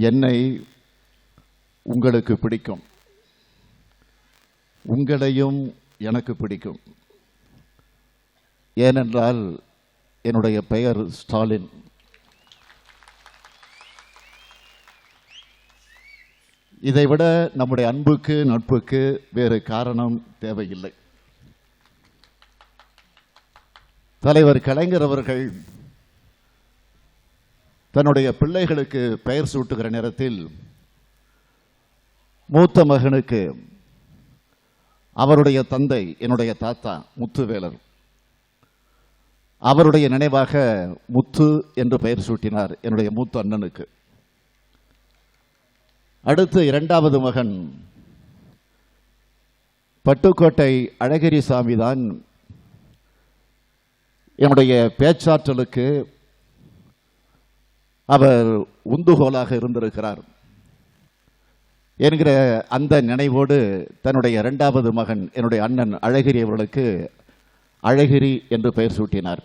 என்னை உங்களுக்கு பிடிக்கும், உங்களையும் எனக்கு பிடிக்கும். ஏனென்றால் என்னுடைய பெயர் ஸ்டாலின். இதைவிட நம்முடைய அன்புக்கு நட்புக்கு வேறு காரணம் தேவையில்லை. தலைவர் கலைஞர் அவர்கள் தன்னுடைய பிள்ளைகளுக்கு பெயர் சூட்டுகிற நேரத்தில் மூத்த மகனுக்கு அவருடைய தந்தை, என்னுடைய தாத்தா முத்துவேலர், அவருடைய நினைவாக முத்து என்று பெயர் சூட்டினார் என்னுடைய மூத்த அண்ணனுக்கு. அடுத்து இரண்டாவது மகன் பட்டுக்கோட்டை அழகிரிசாமி தான் என்னுடைய பேச்சாற்றலுக்கு அவர் உந்துகோலாக இருந்திருக்கிறார் என்கிற அந்த நினைவோடு தன்னுடைய இரண்டாவது மகன் என்னுடைய அண்ணன் அழகிரி அவர்களுக்கு அழகிரி என்று பெயர் சூட்டினார்.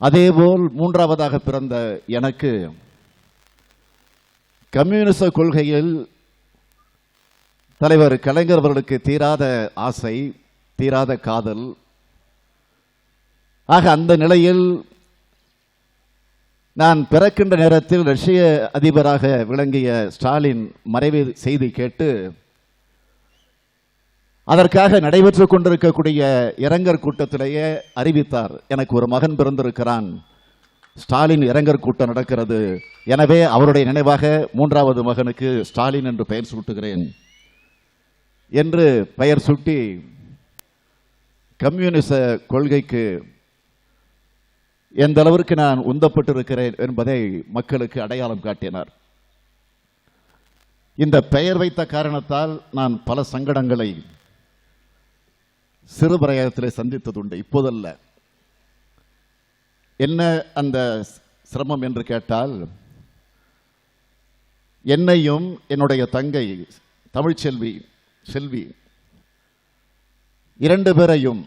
அதேபோல் மூன்றாவதாக பிறந்த எனக்கு கம்யூனிச கொள்கையில் தலைவர் கலைஞர் அவர்களுக்கு தீராத ஆசை, தீராத காதல். ஆக அந்த நிலையில் நான் பிறக்கின்ற நேரத்தில் ரஷ்ய அதிபராக விளங்கிய ஸ்டாலின் மறைவு செய்தி கேட்டு அதற்காக நடைபெற்றுக் கொண்டிருக்கக்கூடிய இரங்கற் கூட்டத்திலேயே அறிவித்தார், எனக்கு ஒரு மகன் பிறந்திருக்கிறான், ஸ்டாலின் இரங்கற் கூட்டம் நடக்கிறது, எனவே அவருடைய நினைவாக மூன்றாவது மகனுக்கு ஸ்டாலின் என்று பெயர் சூட்டுகிறேன் என்று பெயர் சூட்டி கம்யூனிச கொள்கைக்கு எந்த அளவிற்கு நான் உந்தப்பட்டிருக்கிறேன் என்பதை மக்களுக்கு அடையாளம் காட்டினார். இந்த பெயர் வைத்த காரணத்தால் நான் பல சங்கடங்களை சிறுபிராயத்திலே சந்தித்ததுண்டு, இப்போதல்ல. என்ன அந்த சிரமம் என்று கேட்டால், என்னையும் என்னுடைய தங்கை தமிழ்ச்செல்வி செல்வி இரண்டு பேரையும்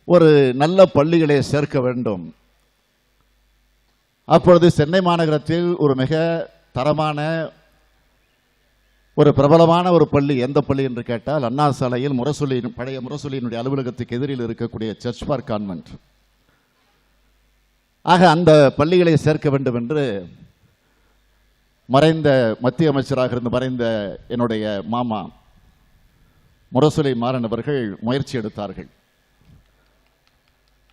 ஒரு நல்ல பள்ளிகளை சேர்க்க வேண்டும். அப்பொழுது சென்னை மாநகரத்தில் ஒரு மிக தரமான ஒரு பிரபலமான ஒரு பள்ளி, எந்த பள்ளி என்று கேட்டால் அண்ணா சாலையில் பழைய முரசொலியினுடைய அலுவலகத்துக்கு எதிரில் இருக்கக்கூடிய சர்ச் பார்க் கான்வென்ட். ஆக அந்த பள்ளிகளை சேர்க்க வேண்டும் என்று மறைந்த மத்திய அமைச்சராக இருந்து மறைந்த என்னுடைய மாமா முரசொலி மாறன் அவர்கள் முயற்சி எடுத்தார்கள்.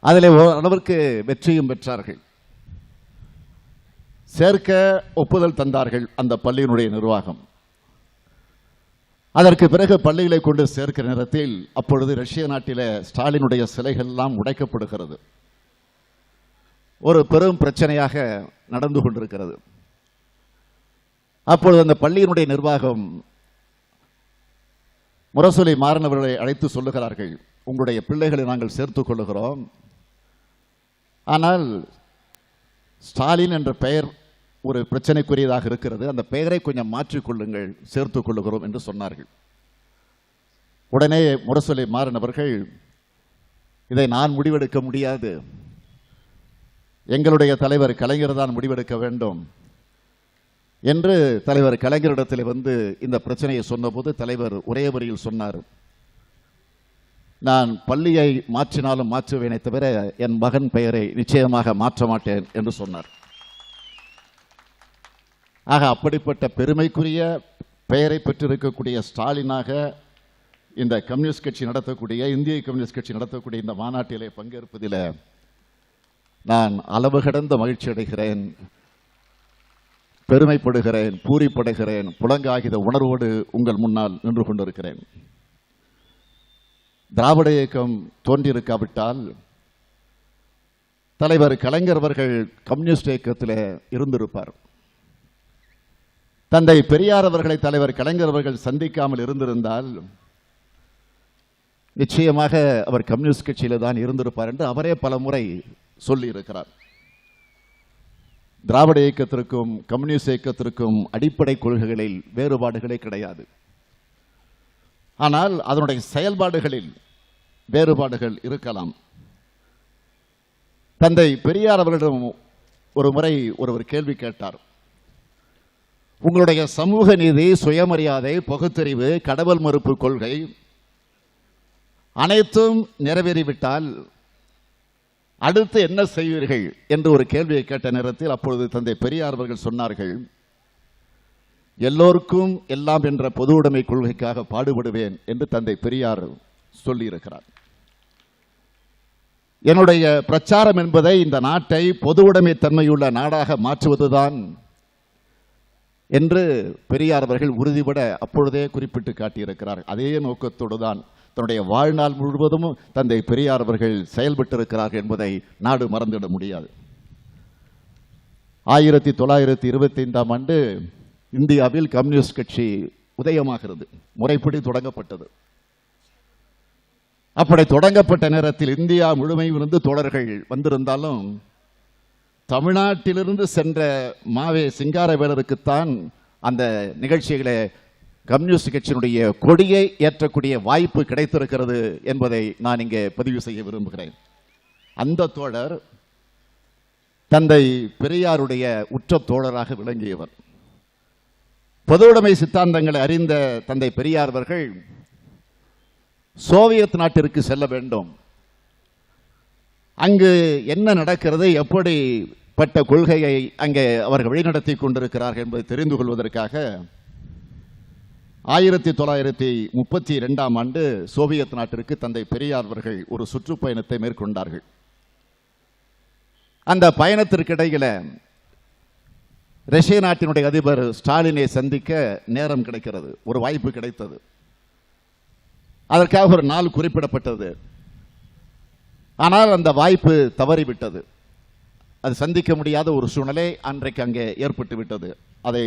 அதில் ஓரளவிற்கு வெற்றியும் பெற்றார்கள். சேர்க்க ஒப்புதல் தந்தார்கள் அந்த பள்ளியினுடைய நிர்வாகம். அதற்கு பிறகு பள்ளிகளை கொண்டு சேர்க்கிற நேரத்தில் அப்பொழுது ரஷ்ய நாட்டில் ஸ்டாலினுடைய சிலைகள் எல்லாம் உடைக்கப்படுகிறது. ஒரு பெரும் பிரச்சனையாக நடந்து கொண்டிருக்கிறது. அப்பொழுது அந்த பள்ளியினுடைய நிர்வாகம் முரசொலி மாறனவர்களை அழைத்து சொல்லுகிறார்கள், உங்களுடைய பிள்ளைகளை நாங்கள் சேர்த்துக் கொள்ளுகிறோம், ஆனால் ஸ்டாலின் என்ற பெயர் ஒரு பிரச்சனைக்குரியதாக இருக்கிறது, அந்த பெயரை கொஞ்சம் மாற்றிக்கொள்ளுங்கள், சேர்த்துக் கொள்ளுகிறோம் என்று சொன்னார்கள். உடனே முரசொலி மாறன் அவர்கள், இதை நான் முடிவெடுக்க முடியாது, எங்களுடைய தலைவர் கலைஞர் தான் முடிவெடுக்க வேண்டும் என்று தலைவர் கலைஞரிடத்தில் வந்து இந்த பிரச்சனையை சொன்னபோது தலைவர் ஒரே வரியில் சொன்னார், நான் பள்ளியை மாற்றினாலும் மாற்றுவேனே தவிர என் மகன் பெயரை நிச்சயமாக மாற்ற மாட்டேன் என்று சொன்னார். ஆக அப்படிப்பட்ட பெருமைக்குரிய பெயரை பெற்றிருக்கக்கூடிய ஸ்டாலினாக இந்த கம்யூனிஸ்ட் கட்சி நடத்தக்கூடிய, இந்திய கம்யூனிஸ்ட் கட்சி நடத்தக்கூடிய இந்த மாநாட்டிலே பங்கேற்பதில் நான் அளவு கடந்த மகிழ்ச்சி அடைகிறேன், பெருமைப்படுகிறேன், பூரிப்படைகிறேன், புலங்காகித உணர்வோடு உங்கள் முன்னால் நின்று கொண்டிருக்கிறேன். திராவிட இயக்கம் தோன்றியிருக்காவிட்டால் தலைவர் கலைஞர் அவர்கள் கம்யூனிஸ்ட் இயக்கத்தில் இருந்திருப்பார். தந்தை பெரியார் அவர்களை தலைவர் கலைஞர் அவர்கள் சந்திக்காமல் இருந்திருந்தால் நிச்சயமாக அவர் கம்யூனிஸ்ட் கட்சியில் தான் இருந்திருப்பார் என்று அவரே பல முறை சொல்லி இருக்கிறார். திராவிட இயக்கத்திற்கும் கம்யூனிஸ்ட் இயக்கத்திற்கும் அடிப்படை கொள்கைகளில் வேறுபாடுகளே கிடையாது. ஆனால் அதனுடைய செயல்பாடுகளில் வேறுபாடுகள் இருக்கலாம். தந்தை பெரியார் அவர்களிடம் ஒரு முறை ஒருவர் கேள்வி கேட்டார். உங்களுடைய சமூக நீதி, சுயமரியாதை, பகுத்தறிவு, கடவுள் மறுப்பு கொள்கை அனைத்தும் நிறைவேறிவிட்டால் அடுத்து என்ன செய்வீர்கள் என்று ஒரு கேள்வியை கேட்ட நேரத்தில் அப்பொழுது தந்தை பெரியார் அவர்கள் சொன்னார்கள், எல்லோருக்கும் எல்லாம் என்ற பொது உடைமை கொள்கைக்காக பாடுபடுவேன் என்று தந்தை பெரியார் சொல்லியிருக்கிறார். என்னுடைய பிரச்சாரம் என்பதை இந்த நாட்டை பொது உடைமை தன்மையுள்ள நாடாக மாற்றுவதுதான் என்று பெரியார் அவர்கள் உறுதிபட அப்பொழுதே குறிப்பிட்டு காட்டியிருக்கிறார். அதே நோக்கத்தோடு தான் தன்னுடைய வாழ்நாள் முழுவதும் தந்தை பெரியார் அவர்கள் செயல்பட்டிருக்கிறார்கள் என்பதை நாடு மறந்துவிட முடியாது. 1925ஆம் ஆண்டு இந்தியாவில் கம்யூனிஸ்ட் கட்சி உதயமாகிறது, முறைப்படி தொடங்கப்பட்டது. அப்படி தொடங்கப்பட்ட நேரத்தில் இந்தியா முழுமையிலிருந்து தோழர்கள் வந்திருந்தாலும் தமிழ்நாட்டிலிருந்து சென்ற மாவே சிங்காரவேலருக்குத்தான் அந்த நிகழ்ச்சிகளை கம்யூனிஸ்ட் கட்சியினுடைய கொடியை ஏற்றக்கூடிய வாய்ப்பு கிடைத்திருக்கிறது என்பதை நான் இங்கே பதிவு செய்ய விரும்புகிறேன். அந்த தோழர் தந்தை பெரியாருடைய உற்ற தோழராக விளங்கியவர். பொதுவுடைமை சித்தாந்தங்களை அறிந்த தந்தை பெரியார் அவர்கள் சோவியத் நாட்டிற்கு செல்ல வேண்டும், அங்கு என்ன நடக்கிறது, எப்படிப்பட்ட கொள்கையை அங்கே அவர்கள் வழிநடத்தி கொண்டிருக்கிறார்கள் என்பதை தெரிந்து கொள்வதற்காக 1932ஆம் ஆண்டு சோவியத் நாட்டிற்கு தந்தை பெரியார் அவர்கள் ஒரு சுற்றுப்பயணத்தை மேற்கொண்டார்கள். அந்த பயணத்திற்கிடையில ரஷ்ய நாட்டினுடைய அதிபர் ஸ்டாலினை சந்திக்க நேரம் கிடைக்கிறது, ஒரு வாய்ப்பு கிடைத்தது. அதற்காக ஒரு நாள் குறிப்பிடப்பட்டது. ஆனால் அந்த வாய்ப்பு தவறிவிட்டது. அது சந்திக்க முடியாத ஒரு சூழ்நிலை அன்றைக்கு அங்கே ஏற்பட்டு விட்டது. அதை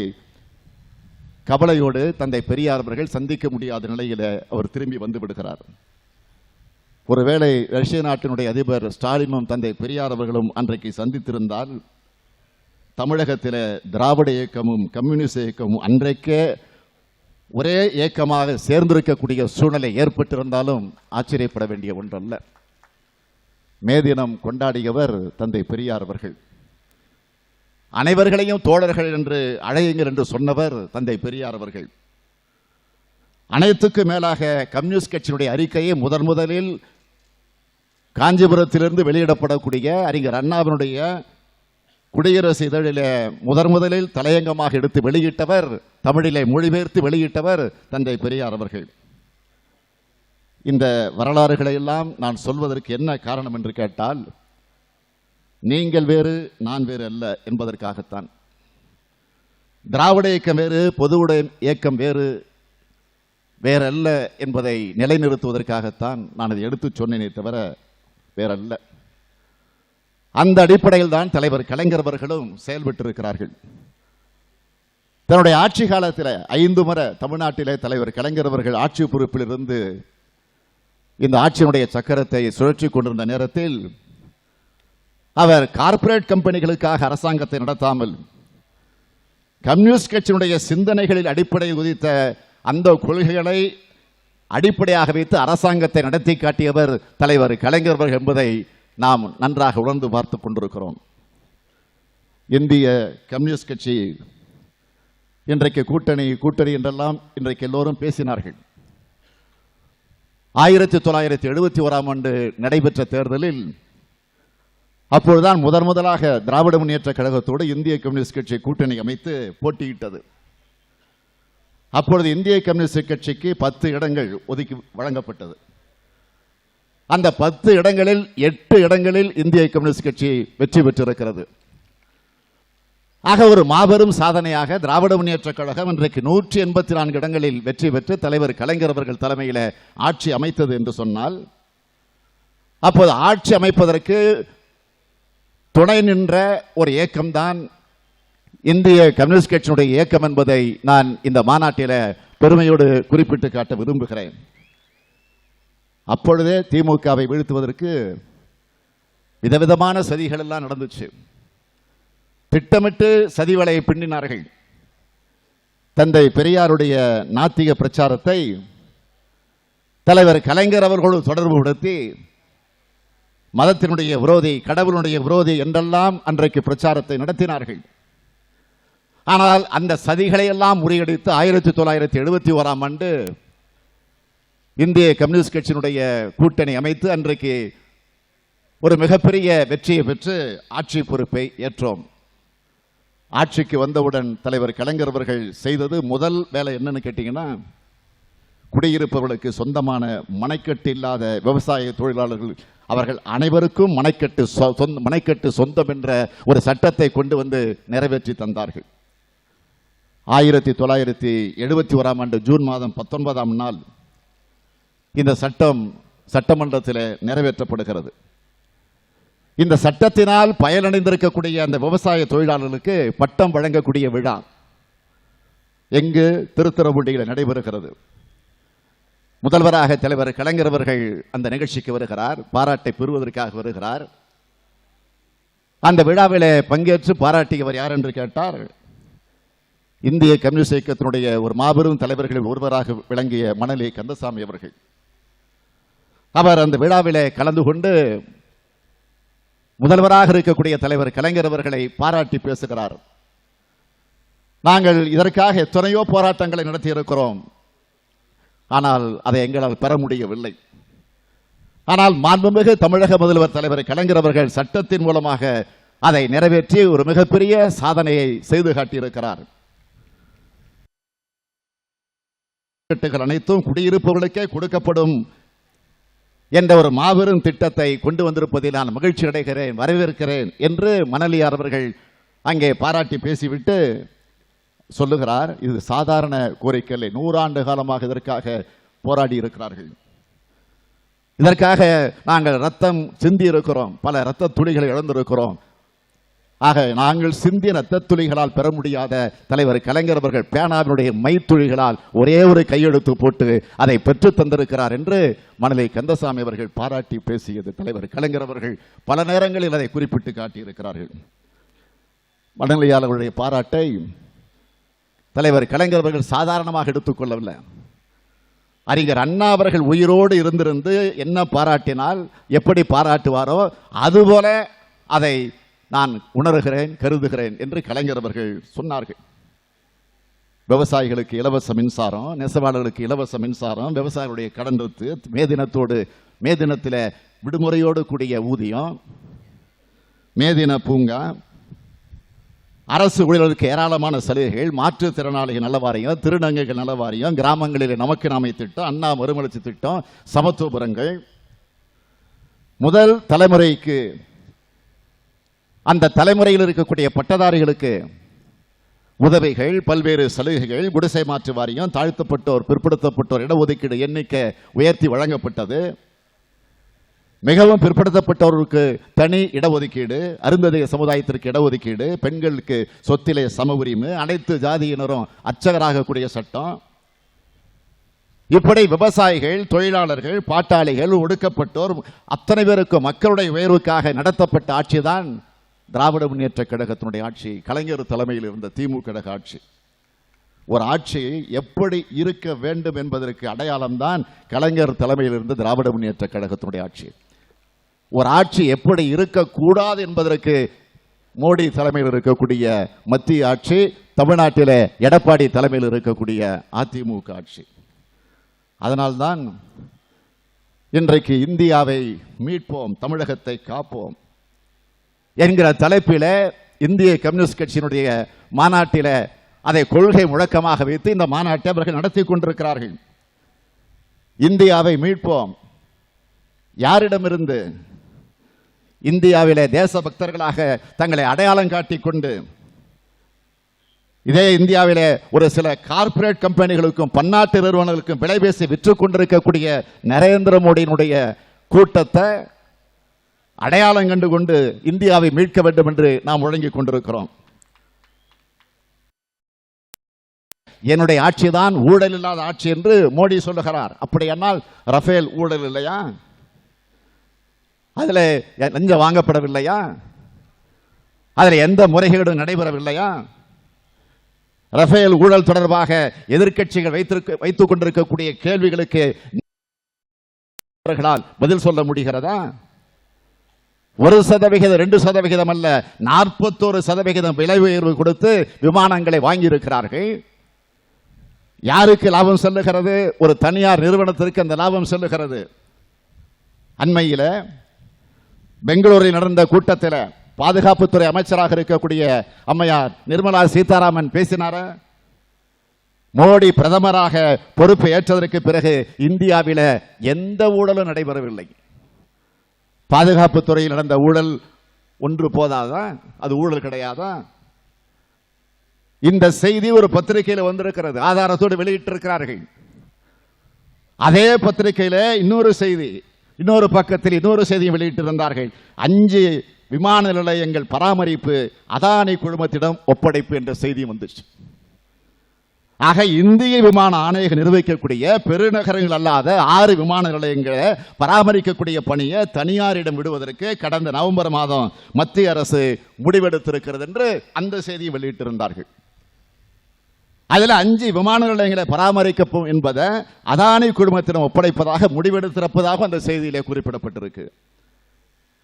கவலையோடு தந்தை பெரியார் அவர்கள் சந்திக்க முடியாத நிலையில் அவர் திரும்பி வந்து விடுகிறார். ஒருவேளை ரஷ்ய நாட்டினுடைய அதிபர் ஸ்டாலினும் தந்தை பெரியார் அவர்களும் அன்றைக்கு சந்தித்திருந்தால் தமிழகத்தில் திராவிட இயக்கமும் கம்யூனிஸ்ட் இயக்கமும் அன்றைக்கே ஒரே இயக்கமாக சேர்ந்திருக்கக்கூடிய சூழ்நிலை ஏற்பட்டிருந்தாலும் ஆச்சரியப்பட வேண்டிய ஒன்றல்ல. மே தினம் கொண்டாடியவர் தந்தை பெரியார் அவர்கள். அனைவர்களையும் தோழர்கள் என்று அழையுங்கள் என்று சொன்னவர் தந்தை பெரியார் அவர்கள். அனைத்துக்கு மேலாக கம்யூனிஸ்ட் கட்சியினுடைய அறிக்கையை முதலில் காஞ்சிபுரத்திலிருந்து வெளியிடப்படக்கூடிய அறிஞர் அண்ணாவினுடைய குடியரசு இதழிலே முதலில் தலையங்கமாக எடுத்து வெளியிட்டவர், தமிழிலே மொழிபெயர்த்து வெளியிட்டவர் தந்தை பெரியார் அவர்கள். இந்த வரலாறுகளை எல்லாம் நான் சொல்வதற்கு என்ன காரணம் என்று கேட்டால், நீங்கள் வேறு நான் வேறு அல்ல என்பதற்காகத்தான். திராவிட இயக்கம் வேறு, பொதுவுடை இயக்கம் வேறல்ல என்பதை நிலைநிறுத்துவதற்காகத்தான் நான் அதை எடுத்து சொன்னேனே தவிர வேறல்ல. அந்த அடிப்படையில் தான் தலைவர் கலைஞர் அவர்களும் செயல்பட்டிருக்கிறார்கள். தன்னுடைய ஆட்சி காலத்தில் 5 முறை தமிழ்நாட்டிலே தலைவர் கலைஞர் அவர்கள் ஆட்சி பொறுப்பில் இருந்து இந்த ஆட்சியினுடைய சக்கரத்தை சுழற்றி கொண்டிருந்த நேரத்தில் அவர் கார்ப்பரேட் கம்பெனிகளுக்காக அரசாங்கத்தை நடத்தாமல் கம்யூனிஸ்ட் கட்சியினுடைய சிந்தனைகளில் அடிப்படையில் உதித்த அந்த கொள்கைகளை அடிப்படையாக வைத்து அரசாங்கத்தை நடத்தி காட்டியவர் தலைவர் கலைஞர் அவர்கள் என்பதை நாம் நன்றாக உணர்ந்து பார்த்து கொண்டிருக்கிறோம். இந்திய கம்யூனிஸ்ட் கட்சி இன்றைக்கு கூட்டணி என்றெல்லாம் இன்றைக்கு எல்லோரும் பேசினார்கள். 1971ஆம் ஆண்டு நடைபெற்ற தேர்தலில் அப்பொழுதுதான் முதலாக திராவிட முன்னேற்ற கழகத்தோடு இந்திய கம்யூனிஸ்ட் கட்சி கூட்டணி அமைத்து போட்டியிட்டது. அப்பொழுது இந்திய கம்யூனிஸ்ட் கட்சிக்கு 10 இடங்கள் ஒதுக்கி வழங்கப்பட்டது. அந்த 10 இடங்களில் 8 இடங்களில் இந்திய கம்யூனிஸ்ட் கட்சி வெற்றி பெற்றிருக்கிறது. ஆக ஒரு மாபெரும் சாதனையாக திராவிட முன்னேற்ற கழகம் இன்றைக்கு 184 இடங்களில் வெற்றி பெற்று தலைவர் கலைஞர் அவர்கள் தலைமையில் ஆட்சி அமைத்தது என்று சொன்னால், அப்போது ஆட்சி அமைப்பதற்கு துணை நின்ற ஒரு இயக்கம்தான் இந்திய கம்யூனிஸ்ட் கட்சியினுடைய இயக்கம் என்பதை நான் இந்த மாநாட்டில் பெருமையோடு குறிப்பிட்டு காட்ட விரும்புகிறேன். அப்பொழுதே திமுகவை வீழ்த்துவதற்கு விதவிதமான சதிகள் எல்லாம் நடந்துச்சு. திட்டமிட்டு சதிவலையை பின்னினார்கள். தந்தை பெரியாருடைய நாத்திக பிரச்சாரத்தை தலைவர் கலைஞர் அவர்களோடு தொடர்பு படுத்தி மதத்தினுடைய விரோதி, கடவுளுடைய விரோதி என்றெல்லாம் அன்றைக்கு பிரச்சாரத்தை நடத்தினார்கள். ஆனால் அந்த சதிகளை எல்லாம் முறியடித்து 1971ஆம் ஆண்டு இந்திய கம்யூனிஸ்ட் கட்சியினுடைய கூட்டணி அமைத்து அன்றைக்கு ஒரு மிகப்பெரிய வெற்றியை பெற்று ஆட்சி பொறுப்பை ஏற்றோம். ஆட்சிக்கு வந்தவுடன் தலைவர் கலைஞர் அவர்கள் செய்தது முதல் வேலை என்னன்னு கேட்டீங்கன்னா, குடியிருப்பவர்களுக்கு சொந்தமான மனைக்கட்டு இல்லாத விவசாய தொழிலாளர்கள் அவர்கள் அனைவருக்கும் மனைக்கட்டு சொந்தம் என்ற ஒரு சட்டத்தை கொண்டு வந்து நிறைவேற்றி தந்தார்கள். 1971ஆம் ஆண்டு ஜூன் மாதம் 19ஆம் நாள் இந்த சட்டம் சட்டமன்றத்தில் நிறைவேற்றப்படுகிறது. இந்த சட்டத்தினால் பயனடைந்திருக்கக்கூடிய அந்த விவசாய தொழிலாளர்களுக்கு பட்டம் வழங்கக்கூடிய விழா எங்கு திருத்துறைப்பூண்டியில் நடைபெறுகிறது. முதல்வராக தலைவர் கலைஞர் அவர்கள் அந்த நிகழ்ச்சிக்கு வருகிறார், பாராட்டை பெறுவதற்காக வருகிறார். அந்த விழாவிலே பங்கேற்று பாராட்டியவர் யார் என்று கேட்டார், இந்திய கம்யூனிஸ்ட் இயக்கத்தினுடைய ஒரு மாபெரும் தலைவர்களில் ஒருவராக விளங்கிய மணலி கந்தசாமி அவர்கள். அவர் அந்த விழாவிலே கலந்து கொண்டு முதல்வராக இருக்கக்கூடிய தலைவர் கலைஞர் அவர்களை பாராட்டி பேசுகிறார். நாங்கள் இதற்காக எத்தனையோ போராட்டங்களை நடத்தி இருக்கிறோம், ஆனால் அதை எங்களால் பெற முடியவில்லை. ஆனால் மாண்புமிகு தமிழக முதல்வர் தலைவர் கலைஞர் அவர்கள் சட்டத்தின் மூலமாக அதை நிறைவேற்றி ஒரு மிகப்பெரிய சாதனையை செய்து காட்டியிருக்கிறார். அனைத்தும் குடியிருப்பவர்களுக்கே கொடுக்கப்படும் என்ற ஒரு மாபெரும் திட்டத்தை கொண்டு வந்திருப்பதில் நான் மகிழ்ச்சி அடைகிறேன், வரவேற்கிறேன் என்று மணலியார் அவர்கள் அங்கே பாராட்டி பேசிவிட்டு சொல்லுகிறார், இது சாதாரண கோரிக்கை இல்லை, 100 ஆண்டு காலமாக இதற்காக போராடி இருக்கிறார்கள், இதற்காக நாங்கள் ரத்தம் சிந்தி இருக்கிறோம், பல இரத்த துளிகளை இழந்திருக்கிறோம். ஆக நாங்கள் சிந்திய இரத்த துளிகளால் பெற முடியாத தலைவர் கலைஞர் அவர்கள் பேனாவினுடைய மைத்துளிகளால் ஒரே ஒரு கையெழுத்து போட்டு அதை பெற்று தந்திருக்கிறார் என்று மணலி கந்தசாமி அவர்கள் பாராட்டி பேசியது தலைவர் கலைஞர் அவர்கள் பல நேரங்களில் அதை குறிப்பிட்டு காட்டியிருக்கிறார்கள். மணலியார் அவருடைய பாராட்டை தலைவர் கலைஞர் அவர்கள் சாதாரணமாக எடுத்துக்கொள்ளவில்லை. அறிஞர் அண்ணா அவர்கள் உயிரோடு இருந்திருந்து என்ன பாராட்டினால் எப்படி பாராட்டுவாரோ அதுபோல அதை நான் உணர்கிறேன், கருதுகிறேன் என்று கலைஞர் அவர்கள் சொன்னார்கள். விவசாயிகளுக்கு இலவச மின்சாரம், நெசவாளர்களுக்கு இலவச மின்சாரம், விவசாயிகளுடைய கடன் ரத்து, மே தினத்தில் விடுமுறையோடு கூடிய ஊதியம், மேதின பூங்கா, அரசு ஊழியர்களுக்கு ஏராளமான சலுகைகள், மாற்றுத்திறனாளிகள் நல வாரியம், திருநங்கைகள் நல வாரியம், கிராமங்களில் நமக்கு நாமை திட்டம், அண்ணா மறுமலர்ச்சி திட்டம், சமத்துவபுரங்கள், முதல் தலைமுறைக்கு அந்த தலைமுறையில் இருக்கக்கூடிய பட்டதாரிகளுக்கு உதவிகள், பல்வேறு சலுகைகள், குடிசை மாற்று வாரியம், தாழ்த்தப்பட்டோர் பிற்படுத்தப்பட்டோர் இடஒதுக்கீடு எண்ணிக்கை உயர்த்தி வழங்கப்பட்டது. மிகவும் பிற்படுத்தப்பட்டவர்களுக்கு தனி இடஒதுக்கீடு, அருந்ததிய சமுதாயத்திற்கு இடஒதுக்கீடு, பெண்களுக்கு சொத்திலே சம உரிமை, அனைத்து ஜாதியினரும் அர்ச்சகராகக்கூடிய சட்டம். இப்படி விவசாயிகள், தொழிலாளர்கள், பாட்டாளிகள், ஒடுக்கப்பட்டோர் அத்தனை பேருக்கு மக்களுடைய உயர்வுக்காக நடத்தப்பட்ட ஆட்சிதான் திராவிட முன்னேற்ற கழகத்தினுடைய ஆட்சி, கலைஞர் தலைமையில் இருந்த திமுக ஆட்சி. ஒரு ஆட்சி எப்படி இருக்க வேண்டும் என்பதற்கு அடையாளம்தான் கலைஞர் தலைமையில் இருந்த திராவிட முன்னேற்ற கழகத்தினுடைய ஆட்சி. ஒரு ஆட்சி எப்படி இருக்கக்கூடாது என்பதற்கு மோடி தலைமையில் இருக்கக்கூடிய மத்திய ஆட்சி, தமிழ்நாட்டில் எடப்பாடி தலைமையில் இருக்கக்கூடிய அதிமுக ஆட்சி. அதனால்தான் இன்றைக்கு இந்தியாவை மீட்போம், தமிழகத்தை காப்போம் என்கிற தலைப்பில் இந்திய கம்யூனிஸ்ட் கட்சியினுடைய மாநாட்டில் அதை கொள்கை முழக்கமாக வைத்து இந்த மாநாட்டை அவர்கள் நடத்தி கொண்டிருக்கிறார்கள். இந்தியாவை மீட்போம். யாரிடமிருந்து? இந்தியாவிலே தேசபக்தர்களாக தங்களை அடையாளம் காட்டிக் கொண்டு இதே இந்தியாவிலே ஒரு சில கார்ப்பரேட் கம்பெனிகளுக்கும் பன்னாட்டு நிறுவனங்களுக்கும் விலை பேசி விற்று கொண்டிருக்கக்கூடிய நரேந்திர மோடியினுடைய கூட்டத்தை அடையாளம் கண்டு கொண்டு இந்தியாவை மீட்க வேண்டும் என்று நாம் முழங்கிக் கொண்டிருக்கிறோம். என்னுடைய ஆட்சிதான் ஊழல் இல்லாத ஆட்சி என்று மோடி சொல்லுகிறார். அப்படியானால் ரஃபேல் ஊழல் இல்லையா? அதில் லஞ்சம் வாங்கப்படவில்லையா? அதில் எந்த முறைகேடும் நடைபெறவில்லையா? ரஃபேல் ஊழல் தொடர்பாக எதிர்க்கட்சிகள் வைத்துக் கொண்டிருக்கக்கூடிய கேள்விகளுக்கு பதில் சொல்ல முடிகிறதா? 1% 2% அல்ல, 41% விலை உயர்வு கொடுத்து விமானங்களை வாங்கியிருக்கிறார்கள். யாருக்கு லாபம் செல்லுகிறது? ஒரு தனியார் நிறுவனத்திற்கு அந்த லாபம் செல்லுகிறது. அண்மையில் பெங்களூரில் நடந்த கூட்டத்தில் பாதுகாப்புத்துறை அமைச்சராக இருக்கக்கூடிய அம்மையார் நிர்மலா சீதாராமன் பேசினார. மோடி பிரதமராக பொறுப்பு ஏற்றதற்கு பிறகு இந்தியாவில் எந்த ஊழலும் நடைபெறவில்லை. பாதுகாப்புத்துறையில் நடந்த ஊழல் ஒன்று போதாதா? அது ஊழல் கிடையாதா? இந்த செய்தி ஒரு பத்திரிகையில் வந்திருக்கிறது, ஆதாரத்தோடு வெளியிட்டிருக்கிறார்கள். அதே பத்திரிகையில இன்னொரு செய்தி, இன்னொரு பக்கத்தில் இன்னொரு செய்தியை வெளியிட்டிருந்தார்கள். 5 விமான நிலையங்கள் பராமரிப்பு அதானி குழுமத்திடம் ஒப்படைப்பு என்ற செய்தி வந்துச்சு. ஆக இந்திய விமான ஆணையகம் நிர்வகிக்கக்கூடிய பெருநகரங்கள் அல்லாத 6 விமான நிலையங்களை பராமரிக்கக்கூடிய பணியை தனியாரிடம் விடுவதற்கு கடந்த நவம்பர் மாதம் மத்திய அரசு முடிவெடுத்திருக்கிறது என்று அந்த செய்தியை வெளியிட்டிருந்தார்கள். அதில் 5 விமான நிலையங்களை பராமரிக்க என்பதை அதானி குழுமத்திடம் ஒப்படைப்பதாக முடிவெடுத்திருப்பதாக அந்த செய்தியிலே குறிப்பிடப்பட்டிருக்கு.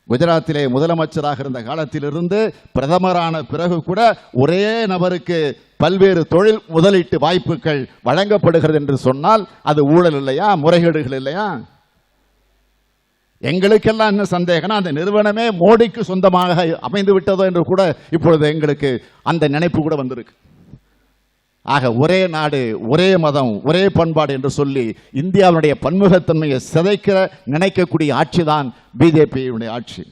குஜராத்திலே முதலமைச்சராக இருந்த காலத்திலிருந்து பிரதமரான பிறகு கூட ஒரே நபருக்கு பல்வேறு தொழில் முதலீட்டு வாய்ப்புகள் வழங்கப்படுகிறது என்று சொன்னால் அது ஊழல் இல்லையா? முறைகேடுகள் இல்லையா? எங்களுக்கெல்லாம் என்ன சந்தேகம், அந்த நிறுவனமே மோடிக்கு சொந்தமாக அமைந்து விட்டதோ என்று கூட இப்பொழுது எங்களுக்கு அந்த நினைப்பு கூட வந்திருக்கு. ஆக ஒரே நாடு, ஒரே மதம், ஒரே பண்பாடு என்று சொல்லி இந்தியாவுடைய பன்முகத்தன்மையை சிதைக்க நினைக்கக்கூடிய ஆட்சி தான் பிஜேபியுடைய ஆட்சி.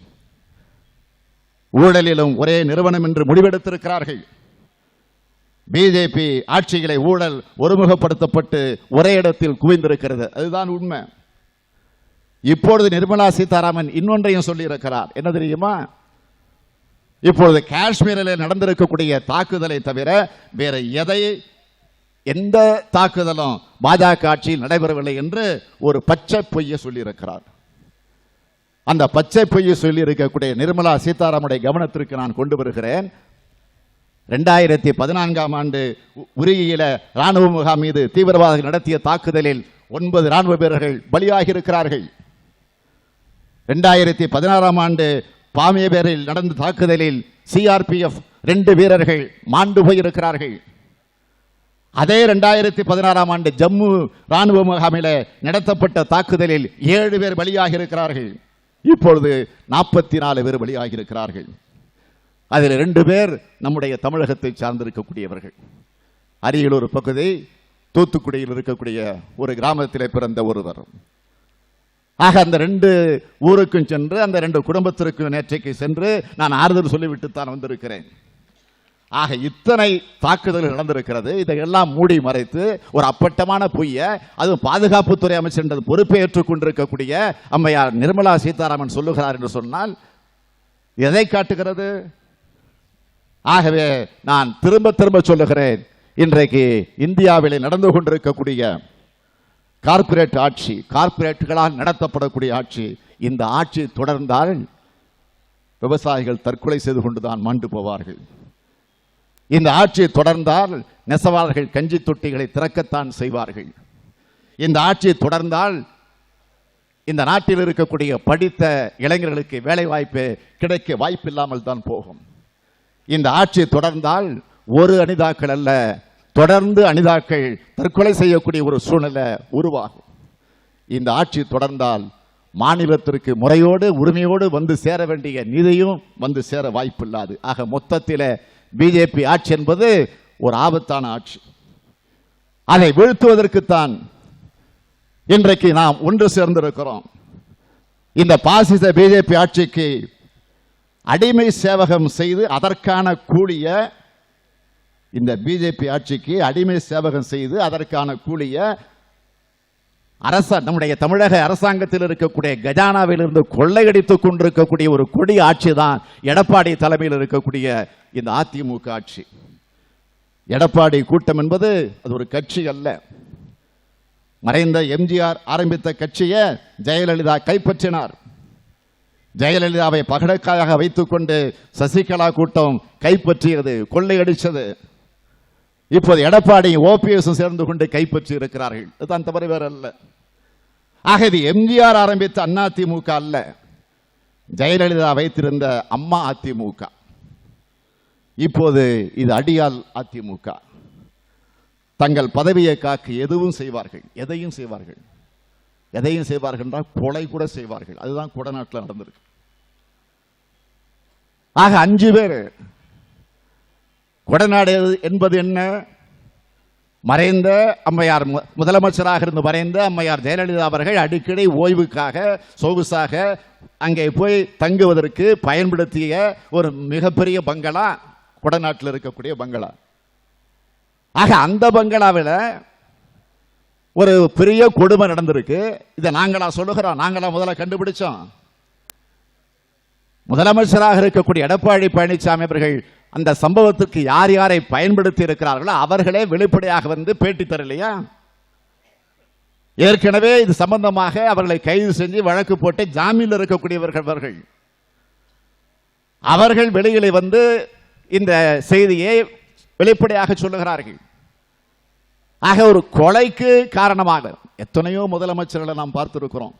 ஊழலிலும் ஒரே நிறுவனம் என்று முடிவெடுத்திருக்கிறார்கள். பிஜேபி ஆட்சிகளை ஊழல் ஒருமுகப்படுத்தப்பட்டு ஒரே இடத்தில் குவிந்திருக்கிறது. அதுதான் உண்மை. இப்பொழுது நிர்மலா சீதாராமன் இன்னொன்றையும் சொல்லி இருக்கிறார். என்ன தெரியுமா? இப்பொழுது காஷ்மீரில் நடந்திருக்கக்கூடிய தாக்குதலை தவிர வேற எந்த தாக்குதலும் பாஜக ஆட்சியில் நடைபெறவில்லை என்று ஒரு பச்சை பொய்யை சொல்லியிருக்கிறார். அந்த பச்சை பொய்யை சொல்லி இருக்கக்கூடிய நிர்மலா சீதாராமனுடைய கவனத்திற்கு நான் கொண்டு வருகிறேன். 2014ஆம் ஆண்டு உரியில ராணுவ முகாம் மீது தீவிரவாதிகள் நடத்திய தாக்குதலில் 9 ராணுவ வீரர்கள் பலியாகி இருக்கிறார்கள். 2016ஆம் ஆண்டு பாமேபேரில் நடந்த தாக்குதலில் சிஆர்பிஎஃப் 2 வீரர்கள் மாண்டு போயிருக்கிறார்கள். அதே 2016ஆம் ஆண்டு ஜம்மு ராணுவ முகாமில் நடத்தப்பட்ட தாக்குதலில் 7 பேர் பலியாகி இருக்கிறார்கள். இப்பொழுது 44 பேர் பலியாகி இருக்கிறார்கள். அதில் 2 பேர் நம்முடைய தமிழகத்தை சார்ந்திருக்கக்கூடியவர்கள். அரியலூர் பகுதி தூத்துக்குடியில் இருக்கக்கூடிய ஒரு கிராமத்திலே பிறந்த ஒருவர். ஆக அந்த 2 ஊருக்கும் சென்று அந்த 2 குடும்பத்திற்கும் நேற்றைக்கு சென்று நான் ஆறுதல் சொல்லிவிட்டு தான் வந்திருக்கிறேன். ஆக இத்தனை தாக்குதல்கள் நடந்திருக்கிறது. இதையெல்லாம் மூடி மறைத்து ஒரு அப்பட்டமான பொய்ய, அதுவும் பாதுகாப்புத்துறை அமைச்சர் பொறுப்பை ஏற்றுக் கொண்டிருக்கக்கூடிய அம்மையார் நிர்மலா சீதாராமன் சொல்லுகிறார் என்று சொன்னால் எதை காட்டுகிறது? ஆகவே நான் திரும்ப திரும்ப சொல்லுகிறேன், இன்றைக்கு இந்தியாவில் நடந்து கொண்டிருக்கக்கூடிய கார்ப்பரேட் ஆட்சி, கார்ப்பரேட்டுகளால் நடத்தப்படக்கூடிய ஆட்சி, இந்த ஆட்சி தொடர்ந்தால் விவசாயிகள் தற்கொலை செய்து கொண்டுதான் மாண்டு போவார்கள். இந்த ஆட்சி தொடர்ந்தால் நெசவாளர்கள் கஞ்சி தொட்டிகளை திறக்கத்தான் செய்வார்கள். இந்த ஆட்சி தொடர்ந்தால் இந்த நாட்டில் இருக்கக்கூடிய படித்த இளைஞர்களுக்கு வேலை வாய்ப்பு கிடைக்க வாய்ப்பில்லாமல் தான் போகும். இந்த ஆட்சி தொடர்ந்தால் ஒரு அனிதாக்கள் அல்ல, தொடர்ந்து அனிதாக்கள் தற்கொலை செய்யக்கூடிய ஒரு சூழ்நிலை உருவாகும். இந்த ஆட்சி தொடர்ந்தால் மாநிலத்திற்கு முறையோடு உரிமையோடு வந்து சேர வேண்டிய நிதியும் வந்து சேர வாய்ப்பில்லாது. ஆக மொத்தத்தில் பிஜேபி ஆட்சி என்பது ஒரு ஆபத்தான ஆட்சி. அதை வீழ்த்துவதற்குத்தான் இன்றைக்கு நாம் ஒன்று சேர்ந்திருக்கிறோம். இந்த பாசிச பிஜேபி ஆட்சிக்கு அடிமை சேவகம் செய்து அதற்கான கூலிய, இந்த பிஜேபி ஆட்சிக்கு அடிமை சேவகம் செய்து அதற்கான கூலிய நம்முடைய தமிழக அரசாங்கத்தில் இருக்கக்கூடிய கஜானாவில் இருந்து கொள்ளையடித்துக் கொண்டிருக்கக்கூடிய ஒரு கொடிய ஆட்சி தான் எடப்பாடி தலைமையில் இருக்கக்கூடிய இந்த அதிமுக ஆட்சி. எடப்பாடி கூட்டம் என்பது அது ஒரு கட்சி அல்ல. மறைந்த எம்ஜிஆர் ஆரம்பித்த கட்சியை ஜெயலலிதா கைப்பற்றினார். ஜெயலலிதாவை பகடக்காயாக வைத்துக் கொண்டு சசிகலா கூட்டம் கைப்பற்றியது, கொள்ளையடிச்சது. இப்போது எடப்பாடி ஓபிஎஸ் சேர்ந்து கொண்டு கைப்பற்றி இருக்கிறார்கள். இதுதான் தவறு, வேற அல்ல. ஆக இது எம்ஜிஆர் ஆரம்பித்த அதிமுக அல்ல. ஜெயலலிதா வைத்திருந்த அம்மா அதிமுக, இப்போது இது அடியால் அதிமுக. தங்கள் பதவியை காக்க எதுவும் செய்வார்கள், எதையும் செய்வார்கள். எதையும் செய்வார்கள் என்றால் கொலை கூட செய்வார்கள். அதுதான் குடநாட்டில் நடந்திருக்கு. ஆக 5 பேர். கொடநாடு என்பது என்ன? மறைந்த அம்மையார், முதலமைச்சராக இருந்து மறைந்த அம்மையார் ஜெயலலிதா அவர்கள் அடிக்கடி ஓய்வுக்காக சொகுசாக அங்கே போய் தங்குவதற்கு பயன்படுத்திய ஒரு மிகப்பெரிய பங்களா கொடநாட்டில் இருக்கக்கூடிய பங்களா. ஆக அந்த பங்களாவில் ஒரு பெரிய கொடுமை நடந்திருக்கு. இதை நாங்களா சொல்லுகிறோம், நாங்களா முதல்ல கண்டுபிடிச்சோம். முதலமைச்சராக இருக்கக்கூடிய எடப்பாடி பழனிசாமி அவர்கள் அந்த சம்பவத்துக்கு யார் யாரை பயன்படுத்தி இருக்கிறார்களோ அவர்களே வெளிப்படையாக வந்து பேட்டி தரலையா? ஏற்கனவே இது சம்பந்தமாக அவர்களை கைது செஞ்சு வழக்கு போட்டு ஜாமீனில் இருக்கக்கூடியவர்கள் அவர்கள் வெளியிலே வந்து இந்த செய்தியை வெளிப்படையாக சொல்லுகிறார்கள். ஆக ஒரு கொலைக்கு காரணமாக எத்தனையோ முதலமைச்சர்களை நாம் பார்த்திருக்கிறோம்.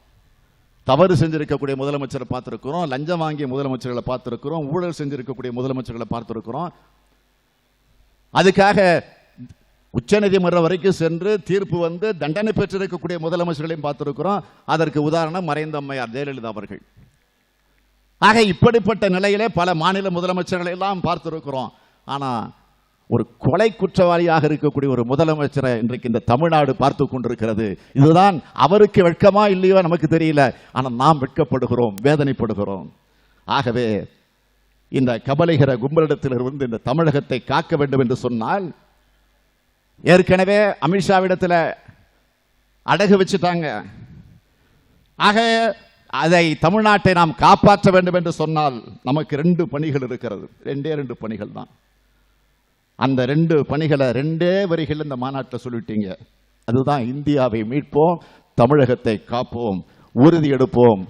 தவறு செஞ்சிருக்கக்கூடிய முதலமைச்சரை பார்த்திருக்கிறோம், லஞ்சம் வாங்கிய முதலமைச்சர்களை பார்த்திருக்கிறோம், ஊழல் செஞ்சிருக்கக்கூடிய முதலமைச்சர்களை பார்த்திருக்கிறோம். அதுக்காக உச்சநீதிமன்றம் வரைக்கும் சென்று தீர்ப்பு வந்து தண்டனை பெற்றிருக்கக்கூடிய முதலமைச்சர்களையும் பார்த்திருக்கிறோம். அதற்கு உதாரணம் மறைந்த அம்மையார் ஜெயலலிதா அவர்கள். ஆக இப்படிப்பட்ட நிலையிலே பல மாநில முதலமைச்சர்களை எல்லாம் பார்த்திருக்கிறோம். ஆனா ஒரு கொலை குற்றவாளியாக இருக்கக்கூடிய ஒரு முதலமைச்சரை இன்றைக்கு இந்த தமிழ்நாடு பார்த்து கொண்டிருக்கிறது. இதுதான் அவருக்கு வெட்கமா இல்லையோ நமக்கு தெரியல, ஆனால் நாம் வெட்கப்படுகிறோம், வேதனைப்படுகிறோம். ஆகவே இந்த கபலிகர கும்பலிடத்திலிருந்து இந்த தமிழகத்தை காக்க வேண்டும் என்று சொன்னால், ஏற்கனவே அமித்ஷாவிடத்தில் அடகு வச்சுட்டாங்க. ஆக அதை தமிழ்நாட்டை நாம் காப்பாற்ற வேண்டும் என்று சொன்னால் நமக்கு 2 பணிகள் இருக்கிறது. 2 பணிகள் தான். அந்த 2 பணிகளை 2 வரிகள் இந்த மாநாட்டில் சொல்லிட்டீங்க. அதுதான் இந்தியாவை மீட்போம், தமிழகத்தை காப்போம், உறுதி எடுப்போம்.